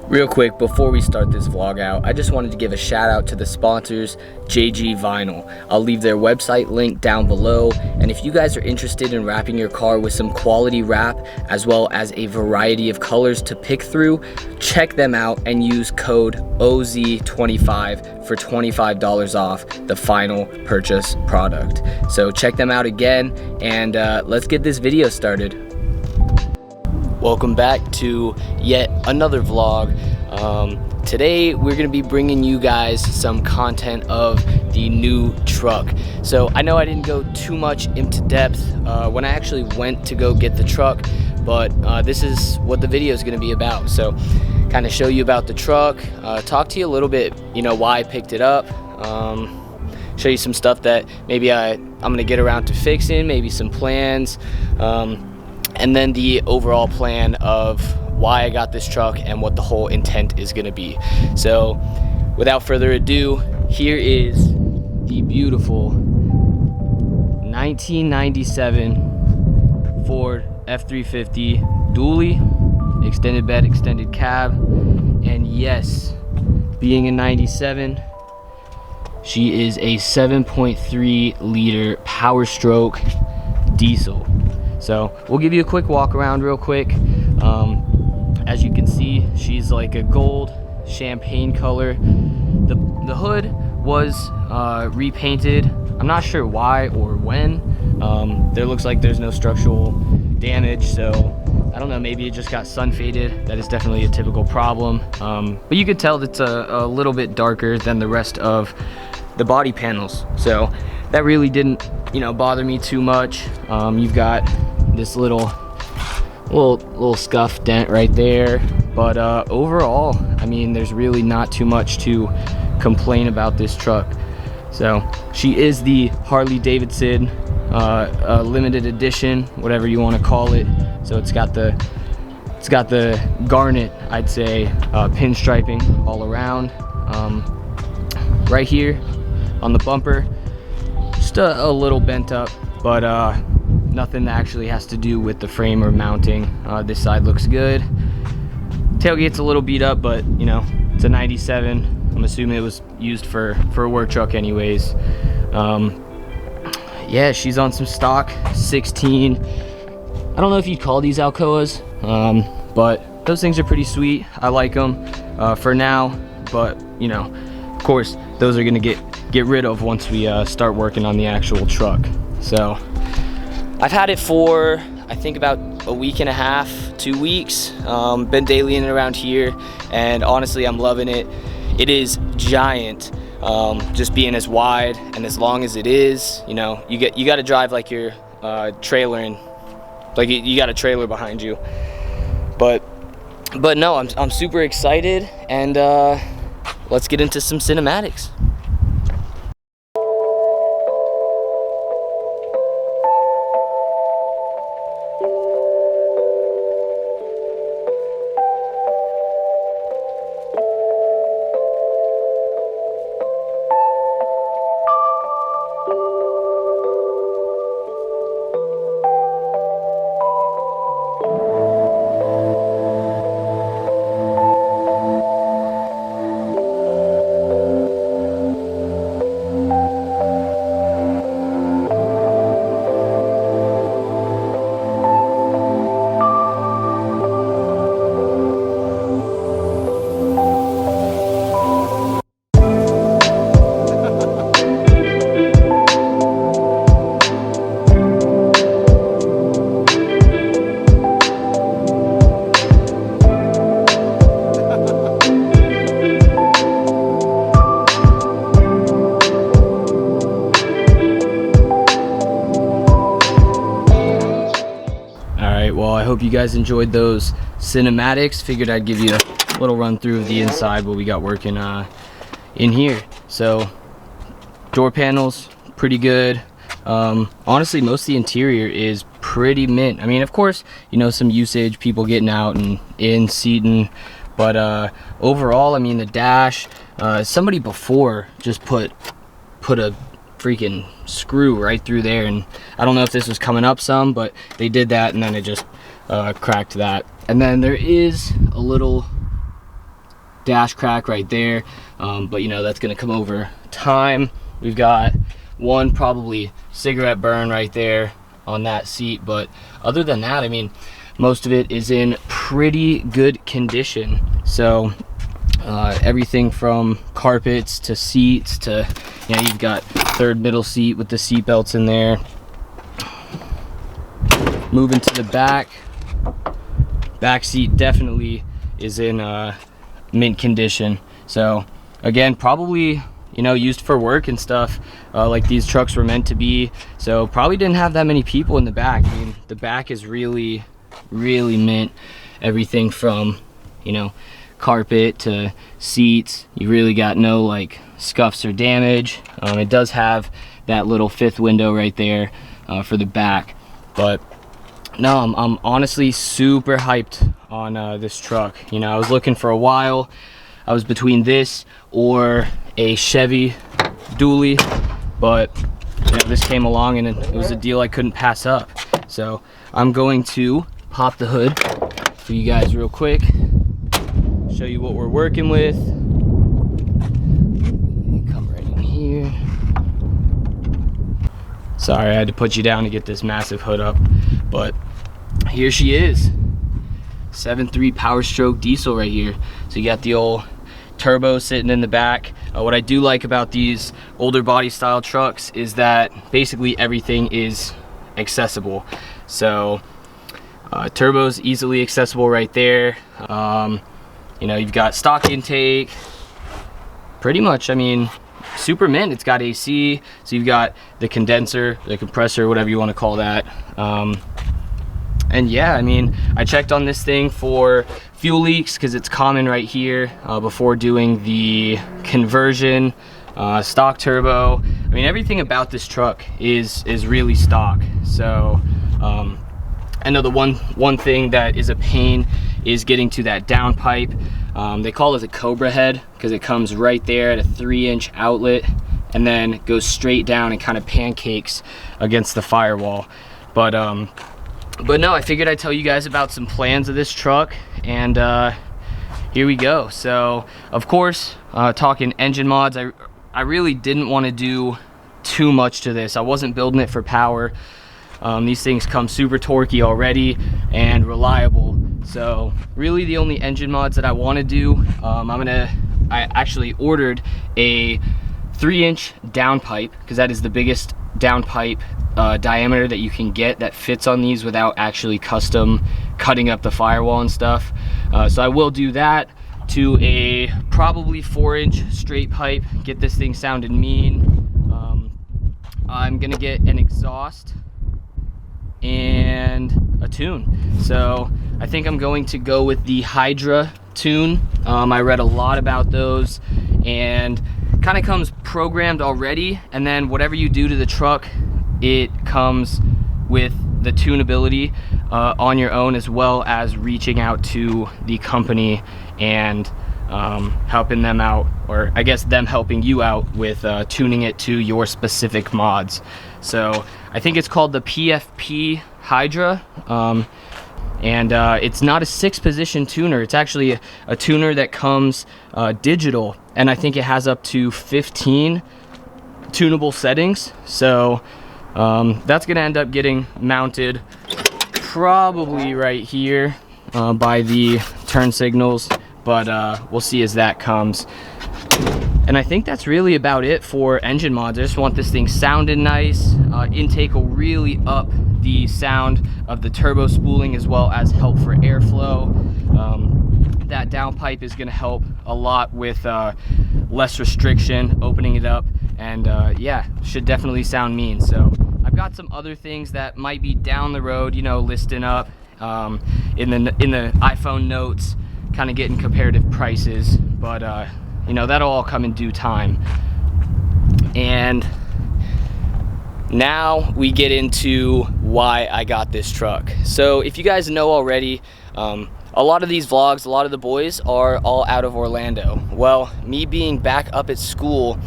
Real quick, before we start this vlog out, I just wanted to give a shout out to the sponsors, JG Vinyl. I'll leave their website link down below, and if you guys are interested in wrapping your car with some quality wrap, as well as a variety of colors to pick through, check them out and use code OZ25 for $25 off the final purchase product. So check them out again, and let's get this video started. Welcome back to yet another vlog. Today we're gonna be bringing you guys some content of the new truck. So I know I didn't go too much into depth when I actually went to go get the truck, but this is what the video is gonna be about. So kind of show you about the truck, talk to you a little bit, you know, why I picked it up, show you some stuff that maybe I'm gonna get around to fixing, maybe some plans, and then the overall plan of why I got this truck and what the whole intent is gonna be. So without further ado, here is the beautiful 1997 Ford F-350 dually, extended bed, extended cab, and yes, being a 97, she is a 7.3 liter Power Stroke diesel. So we'll give you a quick walk around real quick. As you can see, she's like a gold champagne color. The hood was repainted. I'm not sure why or when. There looks like there's no structural damage, so I don't know, maybe it just got sun faded. That is definitely a typical problem. But you could tell it's a little bit darker than the rest of the body panels. So that really didn't, you know, bother me too much. You've got this little scuff dent right there, but overall, I mean, there's really not too much to complain about this truck. So she is the Harley Davidson limited edition, whatever you want to call it. So it's got the garnet, I'd say, pinstriping all around. Right here on the bumper, just a little bent up, but nothing that actually has to do with the frame or mounting. This side looks good. Tailgate's a little beat up, but you know, it's a 97. I'm assuming it was used for a work truck anyways. Yeah, she's on some stock 16. I don't know if you'd call these Alcoas, but those things are pretty sweet. I like them for now, but you know, of course, those are gonna get rid of once we start working on the actual truck. So I've had it for, I think, about a week and a half, 2 weeks. Been dailying it around here, and honestly, I'm loving it. It is giant, just being as wide and as long as it is. You know, you got to drive like you're trailering, like you got a trailer behind you. But no, I'm super excited, and let's get into some cinematics. right, well, I hope you guys enjoyed those cinematics. Figured I'd give you a little run through of the inside, what we got working in here. So door panels, pretty good. Honestly, most of the interior is pretty mint. I mean, of course, you know, some usage, people getting out and in, seating, but overall, I mean, the dash, somebody before just put a freaking screw right through there, and I don't know if this was coming up some, but they did that, and then it just cracked that. And then there is a little dash crack right there, but you know, that's gonna come over time. We've got one probably cigarette burn right there on that seat, but other than that, I mean, most of it is in pretty good condition. So everything from carpets to seats to, you know, you've got third middle seat with the seat belts in there. Moving to the back seat definitely is in mint condition. So again, probably, you know, used for work and stuff, like these trucks were meant to be. So probably didn't have that many people in the back. I mean, the back is really mint. Everything from, you know, carpet to seats, you really got no like scuffs or damage. It does have that little fifth window right there for the back, but no, I'm honestly super hyped on this truck. You know, I was looking for a while. I was between this or a Chevy dually, but you know, this came along and it was a deal I couldn't pass up. So I'm going to pop the hood for you guys real quick, show you what we're working with. Come right in here. Sorry, I had to put you down to get this massive hood up, but here she is. 7.3 Power Stroke diesel right here. So you got the old turbo sitting in the back. What I do like about these older body style trucks is that basically everything is accessible. So turbo's easily accessible right there. You know, you've got stock intake, pretty much, I mean, super mint. It's got AC, so you've got the condenser, the compressor, whatever you want to call that. And yeah, I mean, I checked on this thing for fuel leaks because it's common right here before doing the conversion. Stock turbo, I mean, everything about this truck is really stock. So I know the one thing that is a pain is getting to that downpipe. They call it a Cobra head because it comes right there at a 3-inch outlet and then goes straight down and kind of pancakes against the firewall. But no, I figured I'd tell you guys about some plans of this truck, and here we go. So of course, talking engine mods, I really didn't want to do too much to this. I wasn't building it for power. These things come super torquey already and reliable. So really the only engine mods that I want to do, I actually ordered a 3-inch downpipe because that is the biggest downpipe diameter that you can get that fits on these without actually custom cutting up the firewall and stuff. So I will do that to a probably 4-inch straight pipe, get this thing sounding mean. I'm gonna get an exhaust and a tune. So I think I'm going to go with the Hydra tune. I read a lot about those, and kind of comes programmed already, and then whatever you do to the truck, it comes with the tunability on your own, as well as reaching out to the company and helping them out, or I guess them helping you out with tuning it to your specific mods. So I think it's called the PFP Hydra, and it's not a 6-position tuner. It's actually a tuner that comes digital, and I think it has up to 15 tunable settings. So that's gonna end up getting mounted probably right here by the turn signals, but we'll see as that comes. And I think that's really about it for engine mods. I just want this thing sounding nice. Intake will really up the sound of the turbo spooling, as well as help for airflow. That downpipe is going to help a lot with less restriction, opening it up, and yeah, should definitely sound mean. So I've got some other things that might be down the road, you know, listing up. in the iPhone notes, kind of getting comparative prices, but you know, that'll all come in due time. And now we get into why I got this truck. So if you guys know already, a lot of these vlogs, a lot of the boys are all out of Orlando. Well, me being back up at school,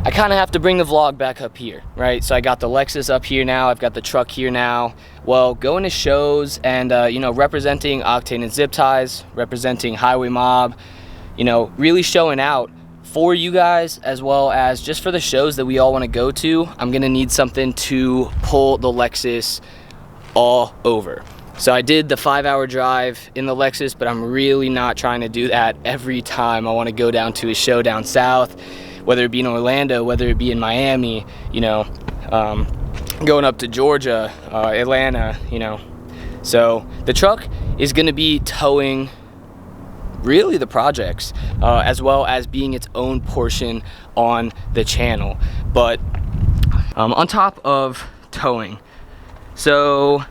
I kind of have to bring the vlog back up here, right? So I got the Lexus up here now, I've got the truck here now. Well, going to shows and, you know, representing Octane and Zip Ties, representing Highway Mob, you know, really showing out for you guys, as well as just for the shows that we all want to go to. I'm gonna need something to pull the Lexus all over. So I did the 5-hour drive in the Lexus, but I'm really not trying to do that every time I want to go down to a show down south, whether it be in Orlando, whether it be in Miami, you know, going up to Georgia, Atlanta, you know. So the truck is gonna be towing really the projects, as well as being its own portion on the channel. But on top of towing, so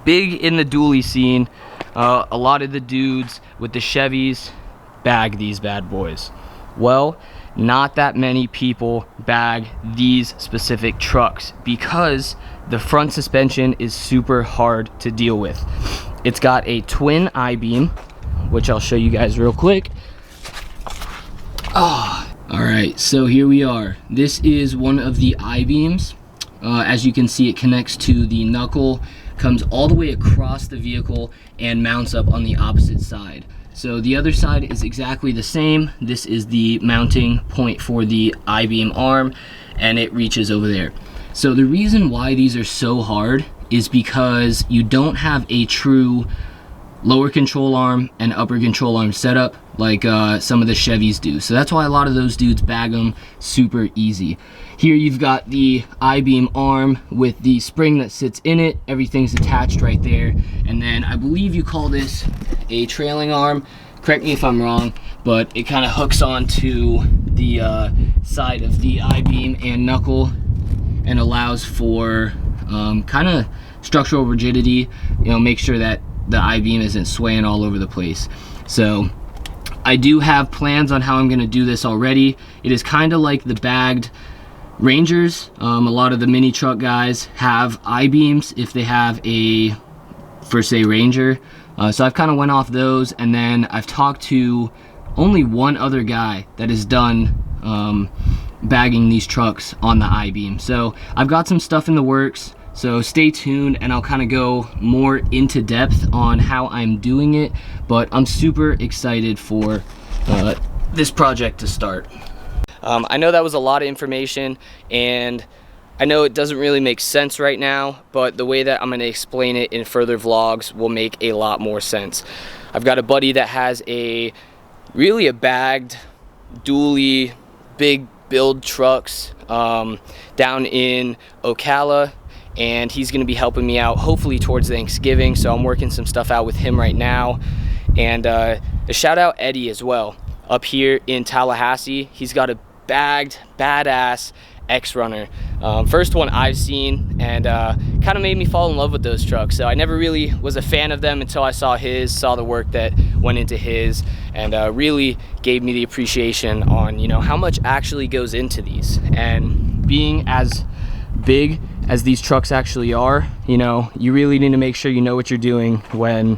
big in the dually scene, a lot of the dudes with the Chevys bag these bad boys. Well, not that many people bag these specific trucks because the front suspension is super hard to deal with. It's got a twin I-beam, which I'll show you guys real quick. Oh, all right, so here we are. This is one of the I-beams. As you can see, it connects to the knuckle, comes all the way across the vehicle, and mounts up on the opposite side. So the other side is exactly the same. This is the mounting point for the I-beam arm, and it reaches over there. So the reason why these are so hard is because you don't have a true lower control arm and upper control arm setup like some of the Chevys do. So that's why a lot of those dudes bag them super easy. Here you've got the I-beam arm with the spring that sits in it. Everything's attached right there. And then I believe you call this a trailing arm. Correct me if I'm wrong, but it kind of hooks onto the side of the I-beam and knuckle and allows for kind of structural rigidity. You know, make sure that the I-beam isn't swaying all over the place. So I do have plans on how I'm going to do this already. It is kind of like the bagged Rangers. A lot of the mini truck guys have I-beams if they have a, for say, Ranger. So I've kind of went off those, and then I've talked to only one other guy that has done bagging these trucks on the I-beam. So I've got some stuff in the works. So stay tuned, and I'll kind of go more into depth on how I'm doing it, but I'm super excited for this project to start. I know that was a lot of information, and I know it doesn't really make sense right now, but the way that I'm going to explain it in further vlogs will make a lot more sense. I've got a buddy that has really a bagged dually big build trucks down in Ocala, and he's going to be helping me out hopefully towards Thanksgiving. So I'm working some stuff out with him right now. And a shout out Eddie as well up here in Tallahassee. He's got a bagged badass X-Runner, first one I've seen, and kind of made me fall in love with those trucks. So I never really was a fan of them until I saw the work that went into his, and really gave me the appreciation on, you know, how much actually goes into these. And being as big as these trucks actually are, you know, you really need to make sure you know what you're doing when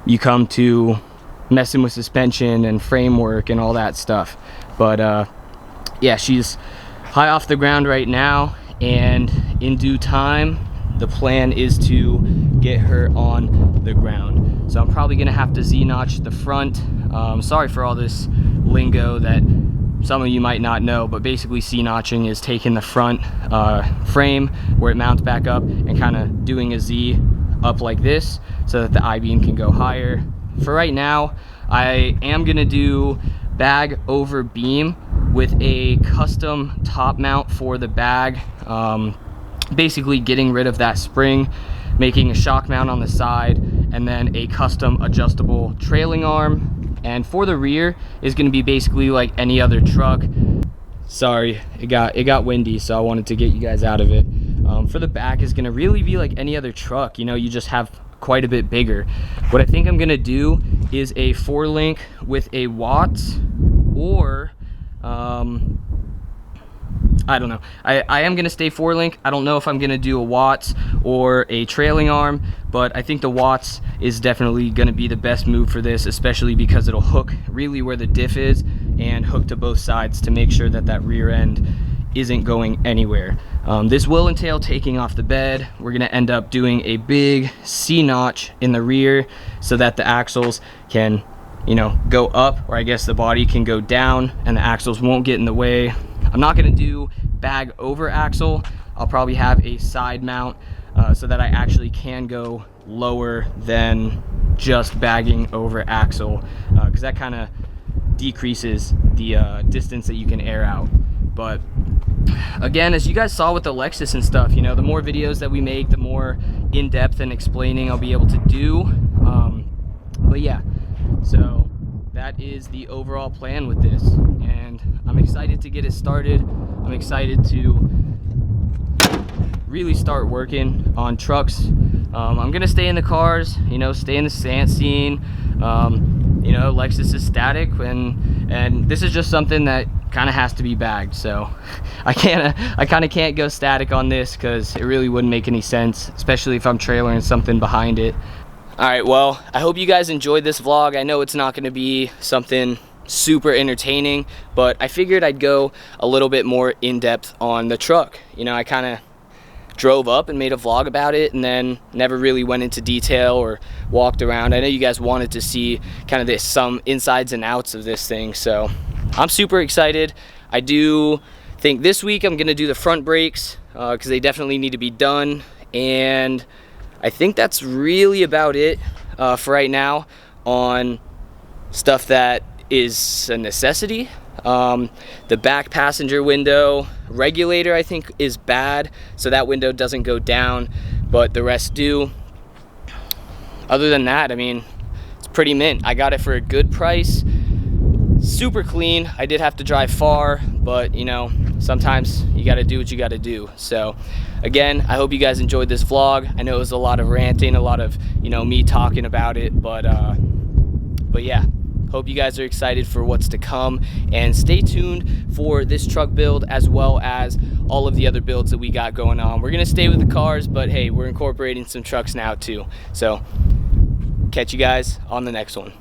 you come to messing with suspension and framework and all that stuff. But yeah, she's high off the ground right now, and in due time the plan is to get her on the ground. So I'm probably gonna have to Z-notch the front. Sorry for all this lingo that some of you might not know, but basically C-notching is taking the front frame where it mounts back up and kind of doing a Z up like this so that the I-beam can go higher. For right now, I am gonna do bag over beam with a custom top mount for the bag, basically getting rid of that spring, making a shock mount on the side, and then a custom adjustable trailing arm. And for the rear is going to be basically like any other truck. Sorry, it got windy, so I wanted to get you guys out of it. for the back is gonna really be like any other truck. You know, you just have quite a bit bigger. What I think I'm gonna do is a 4-link with a Watts, or I don't know. I am gonna stay 4-link. I don't know if I'm gonna do a Watts or a trailing arm, but I think the Watts is definitely gonna be the best move for this, especially because it'll hook really where the diff is and hook to both sides to make sure that that rear end isn't going anywhere. This will entail taking off the bed. We're gonna end up doing a big C-notch in the rear so that the axles can, you know, go up, or I guess the body can go down and the axles won't get in the way. I'm not gonna do bag over axle. I'll probably have a side mount so that I actually can go lower than just bagging over axle, because that kind of decreases the distance that you can air out. But again, as you guys saw with the Lexus and stuff, you know, the more videos that we make, the more in-depth and explaining I'll be able to do. But yeah, so that is the overall plan with this, and I'm excited to get it started. I'm excited to really start working on trucks. I'm gonna stay in the cars, you know, stay in the sand scene. You know, Lexus is static, and this is just something that kind of has to be bagged, so I kind of can't go static on this because it really wouldn't make any sense, especially if I'm trailering something behind it. All right, well, I hope you guys enjoyed this vlog. I know it's not going to be something super entertaining, but I figured I'd go a little bit more in-depth on the truck. You know, I kind of drove up and made a vlog about it and then never really went into detail or walked around. I know you guys wanted to see kind of some insides and outs of this thing, so I'm super excited. I do think this week I'm gonna do the front brakes because they definitely need to be done, and I think that's really about it for right now on stuff that is a necessity. The back passenger window regulator I think is bad, so that window doesn't go down, but the rest do. Other than that, I mean, it's pretty mint. I got it for a good price, super clean. I did have to drive far, but you know, sometimes you got to do what you got to do. So again, I hope you guys enjoyed this vlog. I know it was a lot of ranting, a lot of, you know, me talking about it, but yeah, hope you guys are excited for what's to come, and stay tuned for this truck build as well as all of the other builds that we got going on. We're gonna stay with the cars, but hey, we're incorporating some trucks now too. So catch you guys on the next one.